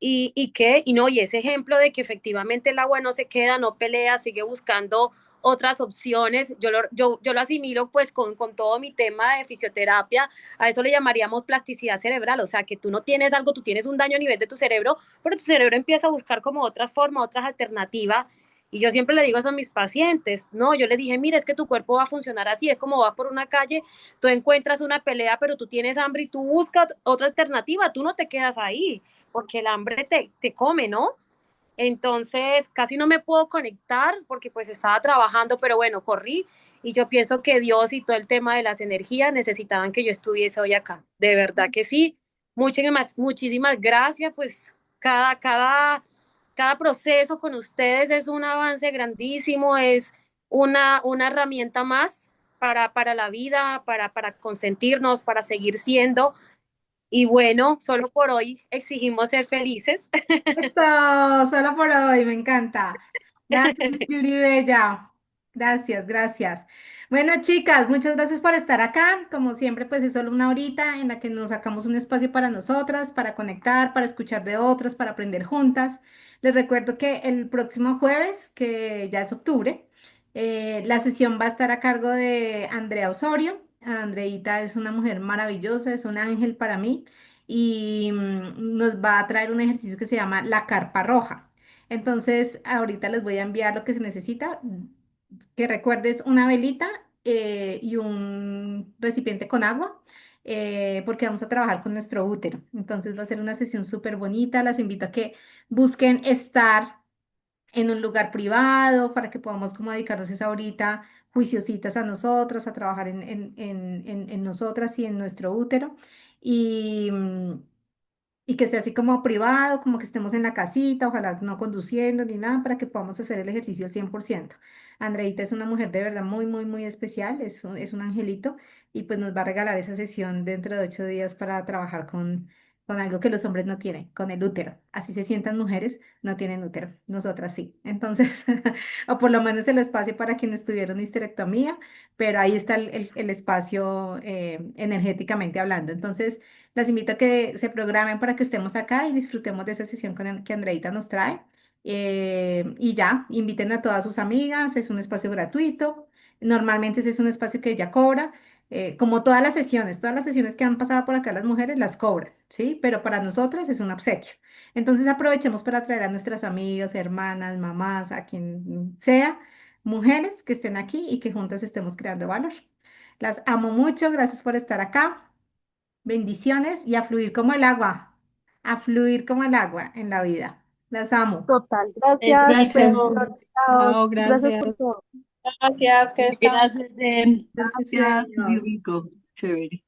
y no, y ese ejemplo de que efectivamente el agua no se queda, no pelea, sigue buscando otras opciones, yo lo asimilo pues con todo mi tema de fisioterapia, a eso le llamaríamos plasticidad cerebral, o sea, que tú no tienes algo, tú tienes un daño a nivel de tu cerebro, pero tu cerebro empieza a buscar como otras formas, otras alternativas, y yo siempre le digo eso a mis pacientes, no, yo le dije, mira, es que tu cuerpo va a funcionar así, es como vas por una calle, tú encuentras una pelea, pero tú tienes hambre y tú buscas otra alternativa, tú no te quedas ahí, porque el hambre te come, ¿no? Entonces casi no me puedo conectar porque pues estaba trabajando, pero bueno, corrí y yo pienso que Dios y todo el tema de las energías necesitaban que yo estuviese hoy acá. De verdad que sí. Muchísimas gracias, pues cada proceso con ustedes es un avance grandísimo, es una herramienta más para la vida, para consentirnos, para seguir siendo. Y bueno, solo por hoy exigimos ser felices. Esto, solo por hoy, me encanta. Gracias, Yuri Bella. Gracias, gracias. Bueno, chicas, muchas gracias por estar acá. Como siempre, pues es solo una horita en la que nos sacamos un espacio para nosotras, para conectar, para escuchar de otras, para aprender juntas. Les recuerdo que el próximo jueves, que ya es octubre, la sesión va a estar a cargo de Andrea Osorio. Andreita es una mujer maravillosa, es un ángel para mí y nos va a traer un ejercicio que se llama la carpa roja. Entonces, ahorita les voy a enviar lo que se necesita. Que recuerdes una velita y un recipiente con agua, porque vamos a trabajar con nuestro útero. Entonces, va a ser una sesión súper bonita. Las invito a que busquen estar en un lugar privado para que podamos como dedicarnos esa horita juiciositas a nosotras, a trabajar en nosotras y en nuestro útero. Y, y que sea así como privado, como que estemos en la casita, ojalá no conduciendo ni nada, para que podamos hacer el ejercicio al 100%. Andreita es una mujer de verdad muy, muy, muy especial, es un angelito y pues nos va a regalar esa sesión dentro de 8 días para trabajar con algo que los hombres no tienen, con el útero. Así se sientan mujeres, no tienen útero, nosotras sí. Entonces, o por lo menos el espacio para quienes tuvieron histerectomía, pero ahí está el espacio energéticamente hablando. Entonces, las invito a que se programen para que estemos acá y disfrutemos de esa sesión que Andreita nos trae. Y ya, inviten a todas sus amigas, es un espacio gratuito. Normalmente ese es un espacio que ella cobra, como todas las sesiones que han pasado por acá las mujeres las cobran, ¿sí? Pero para nosotras es un obsequio. Entonces aprovechemos para traer a nuestras amigas, hermanas, mamás, a quien sea, mujeres que estén aquí y que juntas estemos creando valor. Las amo mucho, gracias por estar acá. Bendiciones y a fluir como el agua, a fluir como el agua en la vida. Las amo. Total, gracias, Bendiciones. Eso. bendiciones, Chao, gracias por gracias. todo. Gracias, que descanses. Gracias, Jen. Gracias. Gracias, muy rico. Chévere.